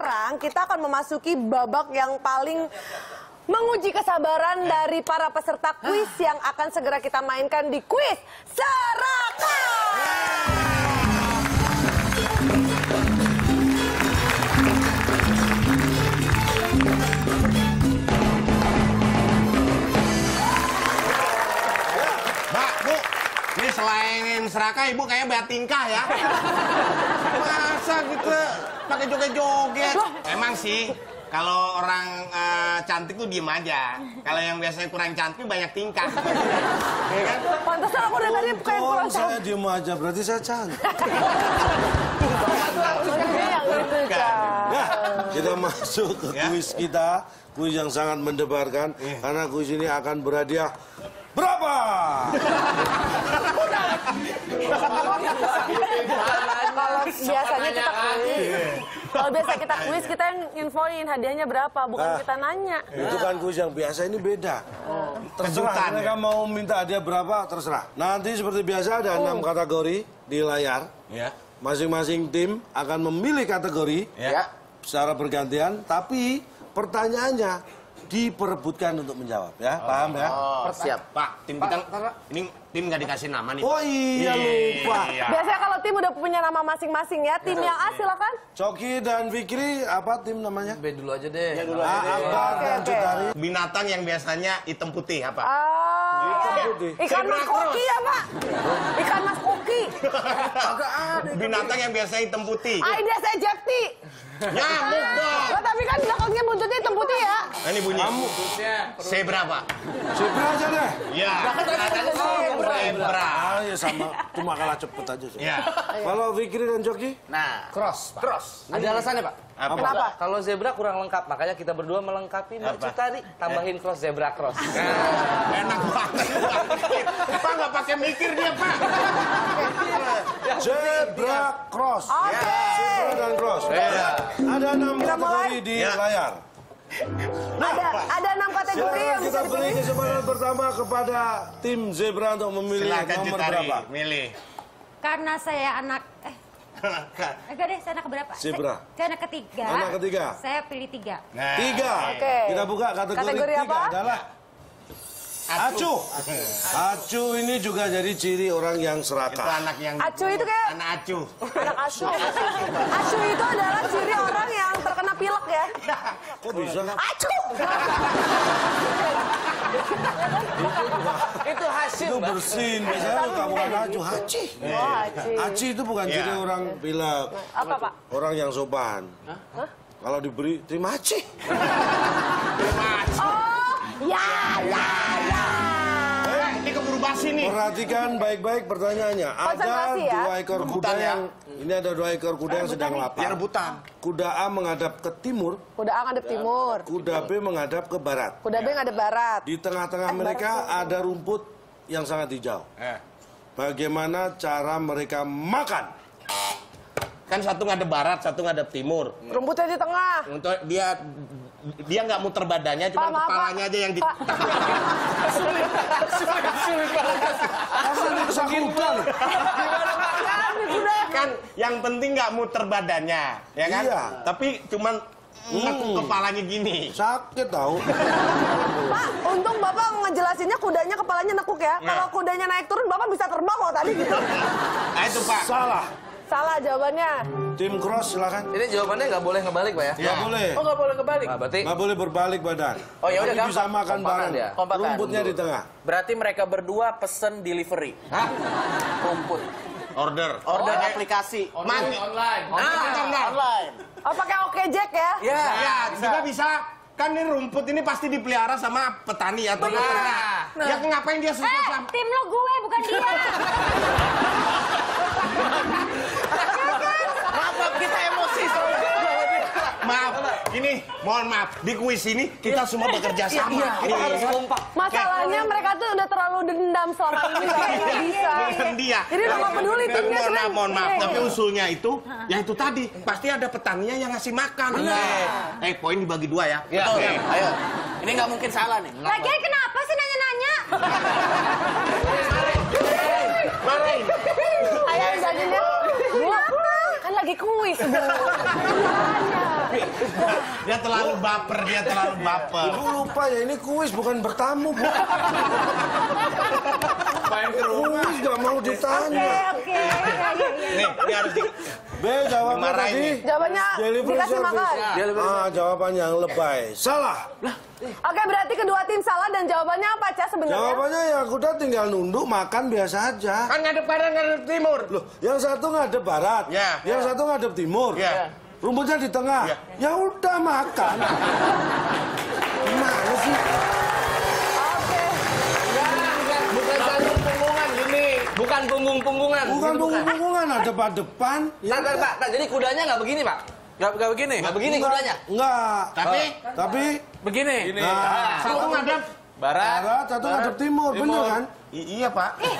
sekarang kita akan memasuki babak yang paling menguji kesabaran dari para peserta kuis yang akan segera kita mainkan di kuis Serakah. Ini selain serakah, ibu kayaknya banyak tingkah ya. Masa gitu pakai joget-joget? Emang sih, kalau orang cantik tuh diem aja. Kalau yang biasanya kurang cantik banyak tingkah. Ya kan? Pantesan aku dari tadi kayak kurang cantik. Saya diem aja, berarti saya cantik. Ya, kita masuk ke kuis kita. Kuis yang sangat mendebarkan. Karena kuis ini akan berhadiah berapa? Kalau biasa kita kuis, kita yang infoin hadiahnya berapa, bukan kita nanya. Itu kan kuis yang biasa, ini beda. Terserah mereka mau minta hadiah berapa, terserah. Nanti seperti biasa ada 6 kategori di layar. Masing-masing tim akan memilih kategori secara bergantian, tapi pertanyaannya diperebutkan untuk menjawab, ya, paham ya? Siap, Pak. Tim kita ini tim nggak dikasih nama nih. Oh iya, lupa. Biasanya kalau tim udah punya nama masing-masing ya. Tim yang A silakan. Coki dan Fikri, apa tim namanya? B dulu aja deh. Akbar dan Cutari. Binatang yang biasanya hitam putih apa? Ikan mas koki ya, Pak. Ikan mas koki. Binatang yang biasanya hitam putih. Aida saya Jepti. Nyamuk dong. Oh, tapi kan belakangnya buntutnya hitam putih ya. Nah, ini bunyi. Zebra, Pak. Zebra aja deh. Ya. Zebra. Ah, ya sama, cuma kalah cepet aja sih. Ya. Kalau Fikri dan Coki? Nah, Cross, Pak. cross. Ada alasannya, Pak? Kenapa? Kalau zebra kurang lengkap, makanya kita berdua melengkapi Mbak Cutari. Tambahin cross, zebra cross. Enak banget. Pak nggak pakai mikir dia, Pak. Zebra cross. Zebra dan cross. Ada 6 kategori di layar. Ada 6 kategori yang bisa Kita beri dipilih. kesempatan pertama kepada tim Zebra untuk memilih Silakan nomor Cutari, berapa. milih. Karena saya anak enggak deh, saya anak berapa? Zebra. Saya anak ketiga. Anak ketiga. Saya pilih 3. Nah, 3. Oke. Kita buka kategori Kategori 3 apa? adalah acuh. Acuh ini juga jadi ciri orang yang itu serakah. anak yang Acuh itu kayak anak acuh. anak acuh. Acuh itu adalah ciri orang yang terkena pilek ya. Kok bisa? Acuh. Itu hasil, Itu Mbak. bersin. Biasanya lu bukan acuh, haci. Haci itu bukan ciri orang pilek. Apa, Pak? Orang yang sopan. Kalau diberi, terima haci. Ya. Ini keburu basi nih. Perhatikan baik-baik pertanyaannya. Ada Konsentrasi ya. 2 ekor kuda yang... Ini ada 2 ekor kuda yang sedang lapar. Ya rebutan. Kuda A menghadap ke timur, Kuda A ngadep timur. kuda B menghadap ke barat. Kuda B ngadep barat. Di tengah-tengah mereka ada rumput yang sangat hijau. Bagaimana cara mereka makan? Kan satu ngadep barat, satu ngadep timur. Rumputnya di tengah. Untuk dia nggak muter badannya, cuma Pak, maaf, kepalanya Pak. aja yang di. Pak. Kan yang penting nggak muter badannya, ya kan? Iya. Tapi cuman nekuk kepalanya gini. Sakit tahu. Pak, untung Bapak ngejelasinnya kudanya kepalanya nekuk ya. Kalau kudanya naik turun, Bapak bisa terbang kok tadi gitu. Nah itu Pak. Salah. Salah jawabannya. Tim cross silakan. Ini jawabannya nggak boleh ngebalik, Pak ya? Nggak boleh. Oh, nggak boleh kebalik. Nah, berarti Nggak boleh berbalik badan. Oh, ya udah, Tapi bisa gampang. makan Kompakan bareng. dia. Kompakan. Rumputnya di tengah. Berarti mereka berdua pesen delivery. Hah? Rumput. Order. Order aplikasi. online. Online. Oh, pakai Oke Jack ya? Ya. Ya, juga bisa. Kan ini rumput ini pasti dipelihara sama petani atau peternak. Ya ngapain dia suka sama? Tim lo gue, bukan dia. Maaf, kita emosi soalnya. Maaf, ini mohon maaf di kuis ini kita semua bekerja sama. Kita harus kompak. Masalahnya mereka tuh udah terlalu dendam selama ini, nggak bisa. Dia. Jadi udah nggak peduli timnya. Mohon maaf, tapi usulnya itu, ya itu tadi pasti ada petaninya yang ngasih makan. Poin dibagi 2 ya. Betul. Ayo. Ini nggak mungkin salah nih. Lagian kenapa sih nanya-nanya? Marahin. Ayo baginya. Kan lagi kuis. Dia terlalu baper, dia terlalu baper. Ibu lupa ya, ini kuis bukan bertamu, Bu. Main ke rumah. Kuis gak mau ditanya. Oke. Ya. Nih, ini harus di... B, jawabnya Dimarahin tadi. nih. Jawabannya Delivery dikasih service. makan. Jawaban yang lebay. Salah. Oke, berarti kedua tim salah dan jawabannya apa, Ca, sebenarnya? Jawabannya ya kuda tinggal nunduk makan biasa aja. Kan ngadep barat, ngadep timur. Loh, yang satu ngadep barat, Ya. yang satu ngadep timur. Ya. Rumputnya di tengah. Ya. Ya udah makan. Gimana sih? Oke. Bukan jalur punggungan gini. Bukan punggung-punggungan. Bukan punggung-punggungan, ada depan. Ntar, Pak. Nah, jadi kudanya nggak begini, Pak? Nggak begini. Nggak begini kudanya? Enggak. Tapi Begini. Nah, satu ngadep. barat, satu ngadep timur, bener kan? Iya, Pak. Ini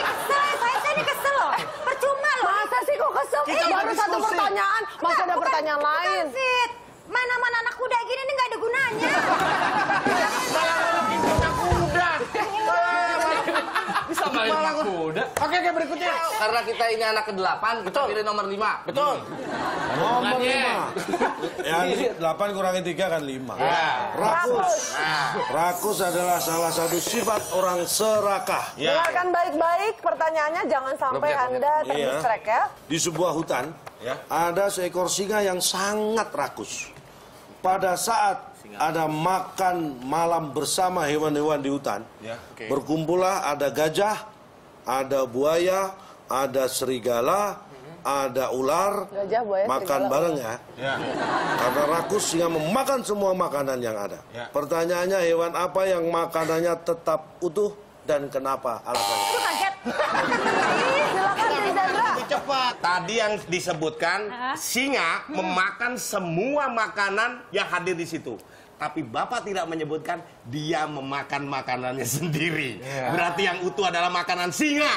kesel, saya ini kesel loh. Percuma loh. Masa sih kok kesel? Baru satu pertanyaan, masa ada pertanyaan lain? Fit, mana anak kuda gini nih nggak ada gunanya. Bisa main anak kuda. Oke, berikutnya. Karena kita ini anak ke-8, kita pilih nomor 5. Betul. Nomor 5. Ya, 8 kurangi 3 kan 5. Rakus. Rakus adalah salah satu sifat orang serakah. Dengarkan baik-baik pertanyaannya, jangan sampai Anda terdistract ya. Di sebuah hutan, ada seekor singa yang sangat rakus. Pada saat ada makan malam bersama hewan-hewan di hutan, berkumpullah ada gajah, ada buaya, ada serigala, ada ular, Gajah, buaya, makan serigala, bareng ya. Karena rakus singa memakan semua makanan yang ada. Pertanyaannya, hewan apa yang makanannya tetap utuh dan kenapa alasannya? Aduh kaget. Silakan Tim Zebra. Cepat. Tadi yang disebutkan singa memakan semua makanan yang hadir di situ. Tapi Bapak tidak menyebutkan dia memakan makanannya sendiri. Berarti yang utuh adalah makanan singa.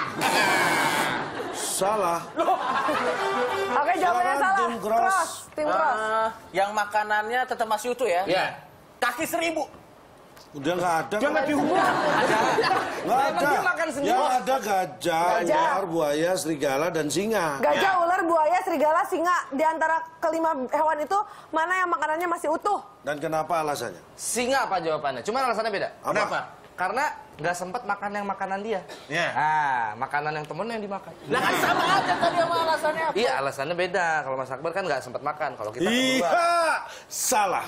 Salah. Oke, jawabannya Silakan, salah. Tim Cross. Tim Cross. Yang makanannya tetap masih utuh ya? Iya. Kaki 1000. Udah nggak ada. Dia nggak dihubung. Nggak ada. dia makan sendiri. Yang ada gajah, ular, buaya, serigala, dan singa. Gajah, ular, buaya, serigala, singa. Di antara kelima hewan itu, mana yang makanannya masih utuh? Dan kenapa alasannya? Singa apa jawabannya? Cuma alasannya beda. Apa? Kenapa? Karena nggak sempat makan yang makanan dia. Ya. Makanan yang temen yang dimakan. Lah kan sama aja tadi sama alasannya. Iya, alasannya beda. Kalau Mas Akbar kan nggak sempat makan. Kalau kita Iya, berdua. salah.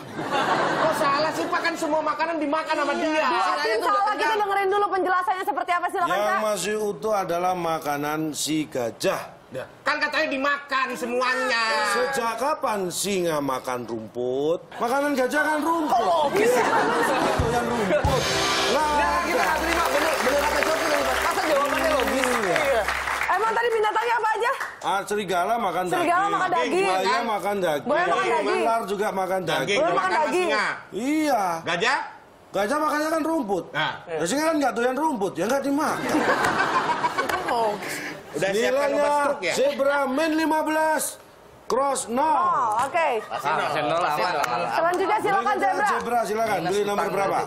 Kok salah sih, Pak? Kan semua makanan dimakan sama dia. Dua tim salah, kita dengerin dulu penjelasannya seperti apa. Silakan, Yang Kak. masih utuh adalah makanan si gajah. Kan katanya dimakan semuanya. Sejak kapan singa makan rumput? Makanan gajah kan rumput. logis ya. Yang rumput. Lah, Kita nggak terima. Bener kata Coki tadi, Pak. Masa jawabannya logis? iya. Emang tadi binatangnya apa aja? Serigala makan daging. Serigala makan daging. Buaya makan daging. Buaya makan daging. Ular juga makan daging. Ular makan dimakan sama daging. singa. Iya. Gajah? Gajah makannya kan rumput. Nah. Ya, singa kan nggak doyan rumput, ya nggak dimakan. Udah siapkan obat Nilainya stroke ya? zebra min 15, cross 0. Oh, oke. Channel aman. Selanjutnya silakan Zebra. Zebra silakan, pilih nomor berapa?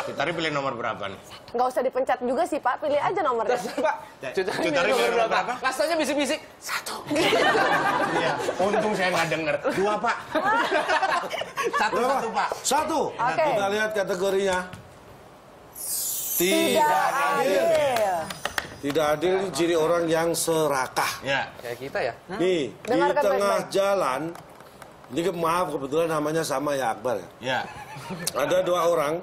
Cutari pilih nomor berapa nih? Nggak usah dipencet juga sih, Pak. Pilih aja nomornya. Pak, Cutari pilih nomor berapa? Rasanya bisik-bisik. Iya, untung saya nggak denger. 2, Pak. Satu, Pak. 1. Oke. Kita lihat kategorinya. Tidak adil. Tidak adil ciri orang yang serakah. Ya. Kayak kita ya. Nih, di Dengarkan tengah baik-baik. jalan, ini maaf kebetulan namanya sama ya Akbar ya. Ya. Ada 2 orang,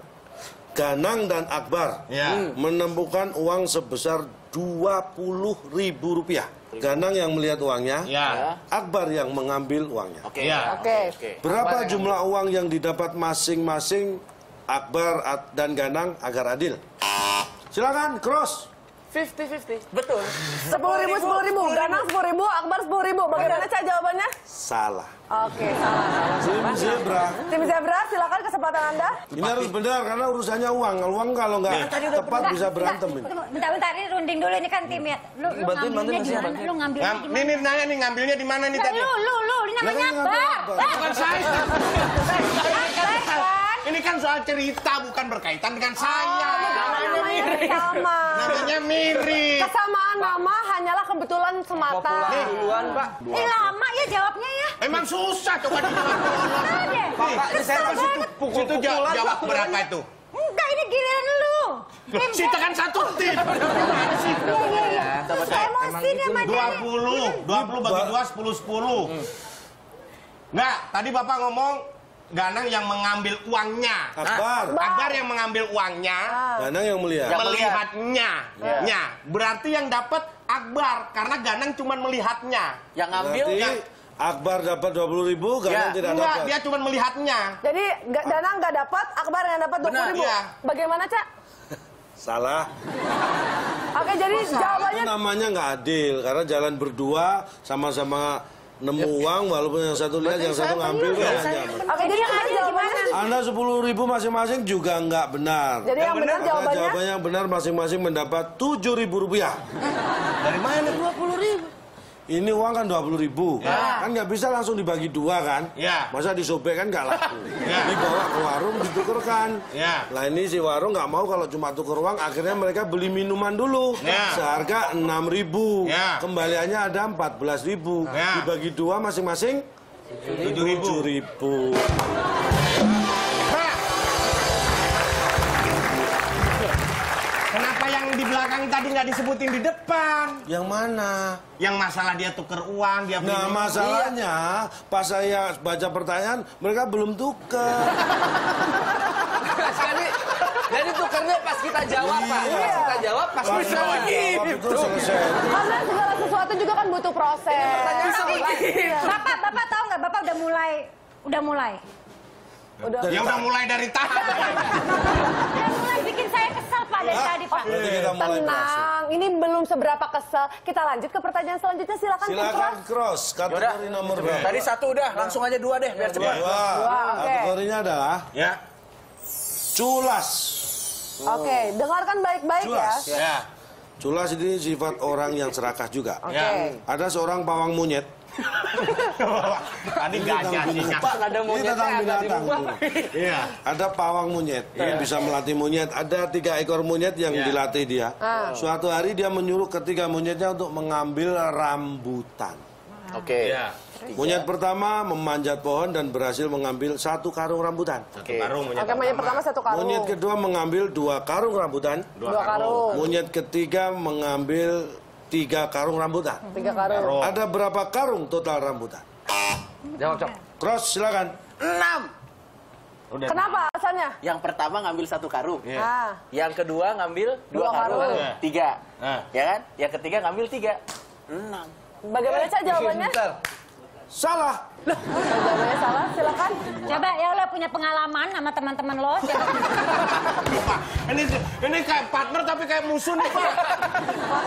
Ganang dan Akbar, Ya. menemukan uang sebesar Rp20.000. Ganang yang melihat uangnya, Ya. Akbar yang mengambil uangnya. Oke. Ya. Oke. Berapa jumlah uang yang didapat masing-masing Akbar dan Ganang agar adil? Silakan, cross. 50-50. Betul. 10.000, 10.000. Ganang 10.000, Akbar 10.000. Bagaimana, Ca, jawabannya? Salah. Oke, salah. Tim Zebra. Tim Zebra, silakan kesempatan Anda. Ini harus benar karena urusannya uang. Uang kalau nggak tepat bisa berantem ini. Bentar, ini runding dulu ini kan tim ya. Lu ngambilnya di mana? Lu ngambilnya di mana? Ini nanya nih, ngambilnya di mana nih tadi? Lu, ini namanya Lah, kan Akbar. ngambil Bukan saya. Akbar kan? Ini kan soal cerita, bukan berkaitan dengan saya. Namanya sama. Namanya mirip. Kesamaan nama hanyalah kebetulan semata. Populer duluan, Pak. Lama ya jawabnya ya. Emang susah coba dijawab. Ada. Pak, saya kasih pukul Situ jawab berapa itu? Enggak, ini giliran lu. Si tekan satu tim. Iya. Saya emosi nih sama dia. 20 bagi 2, 10. Enggak, tadi Bapak ngomong Ganang yang mengambil uangnya. Akbar yang mengambil uangnya. Ganang yang melihat. Melihatnya. Nya. Berarti yang dapat Akbar karena Ganang cuma melihatnya. Yang ngambil Berarti Akbar dapat 20.000, Ganang tidak Enggak, dapat. dia cuma melihatnya. Jadi Danang nggak dapat, Akbar yang dapat 20.000. iya. Bagaimana, Cak? Salah. Oke, jadi jawabannya Itu namanya nggak adil karena jalan berdua sama-sama nemu uang walaupun yang satu lihat yang satu ngambil kan hanya. Oke, jadi yang benar jawabannya. Anda 10.000 masing-masing juga nggak benar. Jadi yang benar Karena jawabannya jawabannya yang benar masing-masing mendapat 7.000 rupiah. Dari mana 20.000? Ini uang kan 20.000, kan nggak bisa langsung dibagi dua kan? Ya. Masa disobek kan nggak laku. Ya. Dibawa ke warung ditukerkan. Ya. Lah ini si warung nggak mau kalau cuma tuker uang, akhirnya mereka beli minuman dulu Ya. seharga 6.000. Ya. Kembaliannya ada 14.000. Ya. Dibagi dua masing-masing 7.000. Kenapa yang di belakang tadi nggak disebutin di depan? Yang mana? Yang masalah dia tuker uang, dia beli Nah minum. masalahnya pas saya baca pertanyaan mereka belum tuker. Jadi tukernya pas kita jawab, Pak. Pas kita jawab, pas Pas bisa jawab itu selesai. karena segala sesuatu juga kan butuh proses. Bapak tahu nggak? Bapak udah mulai. Ya udah mulai dari tahap. Udah mulai bikin saya kesel Pak dari tadi Pak. Berarti kita mulai proses. Tenang, ini belum seberapa kesel. Kita lanjut ke pertanyaan selanjutnya, silakan. Silakan cross kategori nomor berapa? tadi 1 udah, langsung aja 2 deh biar cepat. Dua. oke. Kategorinya adalah Ya. culas. Oke, dengarkan baik-baik ya. Culas. Ya. Culas ini sifat orang yang serakah juga. Oke. Ya. Ada seorang pawang monyet. Tadi gajah sih. Pak, ada Ini monyetnya tentang agak binatang. dirubah. Iya. Ada pawang monyet yang bisa melatih monyet. Ada 3 ekor monyet yang dilatih dia. Suatu hari dia menyuruh ketiga monyetnya untuk mengambil rambutan. Oke. Iya. Monyet pertama memanjat pohon dan berhasil mengambil 1 karung rambutan. Satu karung Oke, monyet pertama 1 karung. Monyet kedua mengambil 2 karung rambutan. 2 karung. Monyet ketiga mengambil 3 karung rambutan. 3 karung. Ada berapa karung total rambutan? Jawab, Cok. Cross, silakan. 6. Kenapa alasannya? Yang pertama ngambil 1 karung. Ah, Yang kedua ngambil 2 Dua karung. karung. 3. Nah. Ya kan? Yang ketiga ngambil 3. 6. bagaimana Cak jawabannya? Salah. Jawabannya salah, silakan. Coba ya lo punya pengalaman sama teman-teman lo. Pak, ini kayak partner tapi kayak musuh nih, Pak.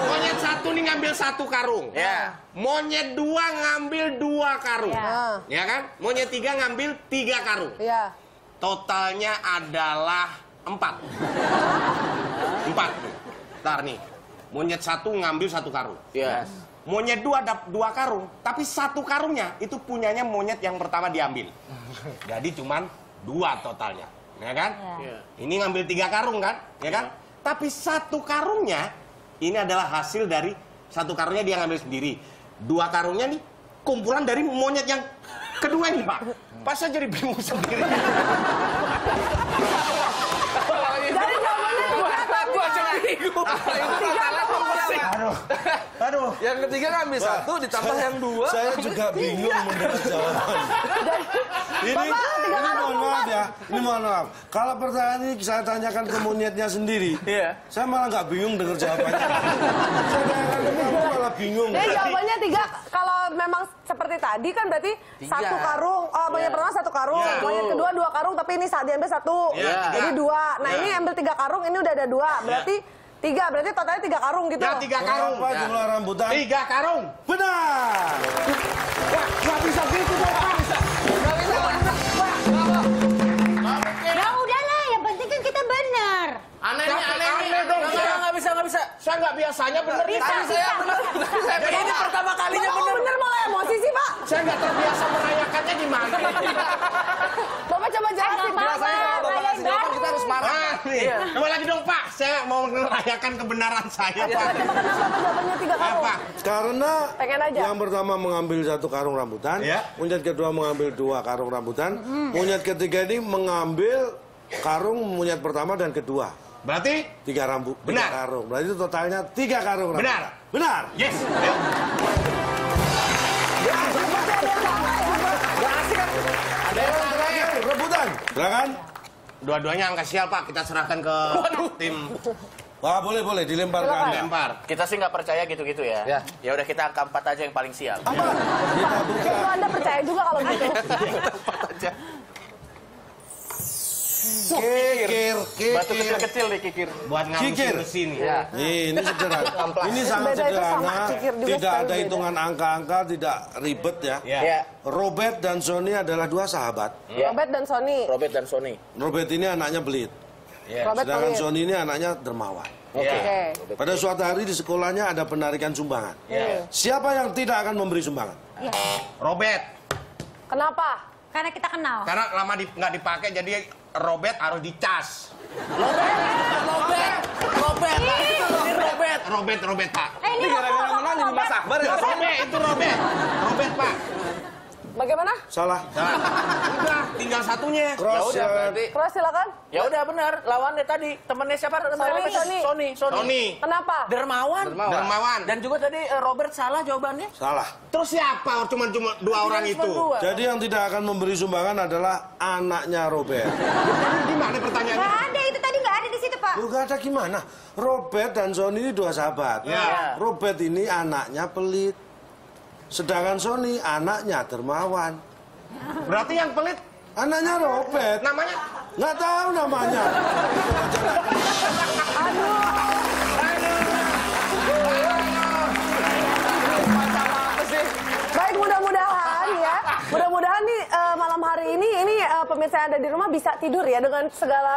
Monyet 1 nih ngambil 1 karung. Ya. Monyet 2 ngambil 2 karung. Ah, Ya kan? Monyet 3 ngambil 3 karung. iya. Totalnya adalah 4. 4. Ntar nih. Monyet 1 ngambil 1 karung. Ya. Monyet 2 dapat 2 karung, tapi 1 karungnya itu punyanya monyet yang pertama diambil. Jadi cuman 2 totalnya, ya kan? Iya. Ini ngambil 3 karung kan, ya kan? Tapi 1 karungnya ini adalah hasil dari 1 karungnya dia ngambil sendiri. 2 karungnya nih kumpulan dari monyet yang kedua ini, Pak. Pas saya jadi bingung sendiri. Jadi jawabannya Aku aja nggak bingung. Aduh. Yang ketiga ngambil 1 ditambah yang 2. Saya juga bingung mendengar jawaban. Ini mohon maaf ya. Ini mohon maaf. Kalau pertanyaan ini saya tanyakan ke monyetnya sendiri, Iya. saya malah nggak bingung dengar jawabannya. Saya tanyakan ke kamu malah bingung. Jadi jawabannya 3. Kalau memang seperti tadi kan berarti 1 karung. Oh, monyet pertama 1 karung. Iya. Monyet kedua 2 karung, tapi ini saat diambil 1. Iya. Jadi 2. Nah, Iya. ini ambil 3 karung, ini udah ada 2. Berarti 3. Berarti totalnya 3 karung gitu. Ya 3 karung. Berapa jumlah rambutan? 3 karung. Benar. Wah, nggak bisa gitu dong, Pak. Ya udahlah, yang penting kan kita benar. Aneh nih, aneh nih. Aneh dong, saya. Nggak bisa, nggak bisa. Saya nggak biasanya bener. Bisa, Tadi saya bener. Tadi ini pertama kalinya Bapak bener. bener malah emosi sih, Pak. Saya nggak terbiasa merayakannya gimana. Bapak coba jelasin, Pak. Biasanya kalau Bapak kasih jawaban kita harus marah. Ah, nih. Coba lagi dong, Pak. saya mau merayakan kebenaran saya, Pak. Coba kenapa jawabannya 3 karung? Apa? Karena Pengen aja. yang pertama mengambil 1 karung rambutan, Ya. monyet kedua mengambil 2 karung rambutan, monyet ketiga ini mengambil karung monyet pertama dan kedua. Berarti? 3 Benar. karung. Berarti totalnya 3 karung rambutan. Benar. Benar. Yes. Ayo. Rebutan. Silakan. Dua-duanya angka sial, Pak. Kita serahkan ke tim. Wah, boleh dilempar ke Anda. Lempar. Kita sih nggak percaya gitu-gitu ya. Ya udah kita angka 4 aja yang paling sial. Justru Anda percaya juga kalau gitu. Kikir. Batu kecil-kecil nih kikir. Buat Kikir. ngabisin mesin. Ya. Ini sederhana. Ini sangat Beda itu sama sederhana. kikir juga, Tidak sekali ada beda. hitungan angka-angka, tidak ribet ya. Ya. Robert dan Sony adalah 2 sahabat. Robert dan Sony. Robert dan Sony. Robert ini anaknya belit. Robert Sedangkan pelit. Sony ini anaknya dermawan. Oke. Pada suatu hari di sekolahnya ada penarikan sumbangan. Siapa yang tidak akan memberi sumbangan? Robert. Kenapa? Karena kita kenal. Karena lama nggak dipakai, jadi Robert harus dicas. Robert, Pak. Ini Gara-gara menang jadi Mas Akbar ya. Robert, Pak. Bagaimana? Salah. Salah. Udah, tinggal satunya. Cross. udah, berarti. Cross silakan. Ya udah benar, lawannya tadi temennya siapa? Sony. Sony. Kenapa? Dermawan. Dermawan. Dan juga tadi Robert salah jawabannya. Salah. Terus siapa? Cuma 2 orang itu. Jadi yang tidak akan memberi sumbangan adalah anaknya Robert. Gimana pertanyaannya? nggak ada, itu tadi nggak ada di situ, Pak. Lu gak ada gimana? Robert dan Sony ini 2 sahabat. Ya. Robert ini anaknya pelit. Sedangkan Sony anaknya dermawan. Berarti yang pelit Anaknya Robert. namanya? Nggak tahu namanya. Baik, mudah-mudahan ya. Mudah-mudahan nih malam hari ini pemirsa yang ada di rumah bisa tidur ya dengan segala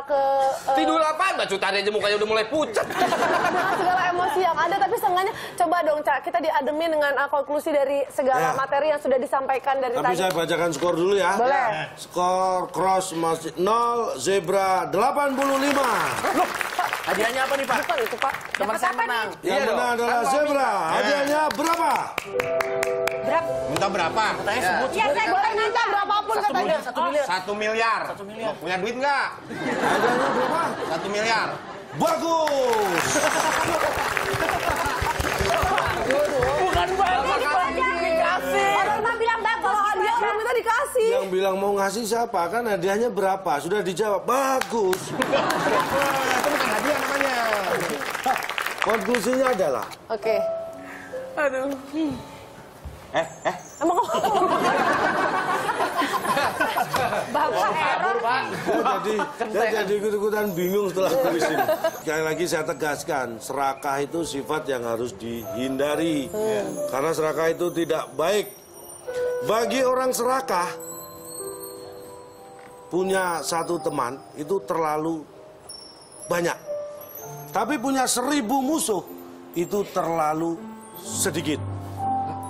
Tidur apaan? Mbak Cutari aja mukanya udah mulai pucat. dengan segala emosi yang ada, tapi seenggaknya coba dong Cak, kita diademin dengan konklusi dari segala Ya. materi yang sudah disampaikan dari Tapi tadi. saya bacakan skor dulu ya. Boleh. Skor cross masih 0, zebra 85. Hadiahnya apa nih, Pak? Bukan itu Pak. Teman saya menang. Yang menang adalah zebra. Hadiahnya berapa? Berapa? Minta berapa? Katanya sebut. Ya, saya Boleh minta berapapun katanya. 1 miliar. 1 miliar. Mau punya duit nggak? Hadiahnya berapa? 1 miliar. Bagus. Bukan Bapak kali dikasih. Orang mah bilang bagus. Kalau hadiah orang minta dikasih. Yang bilang mau ngasih siapa? Kan hadiahnya berapa? Sudah dijawab. Bagus. Itu bukan hadiah namanya. Konklusinya adalah Oke. Aduh. Emang Bapak error. saya jadi ikut-ikutan bingung setelah tulis ini. Sekali lagi saya tegaskan, serakah itu sifat yang harus dihindari. Karena serakah itu tidak baik. Bagi orang serakah, punya satu teman itu terlalu banyak. Tapi punya 1000 musuh itu terlalu sedikit.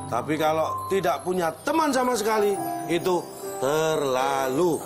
Tapi kalau tidak punya teman sama sekali, itu terlalu.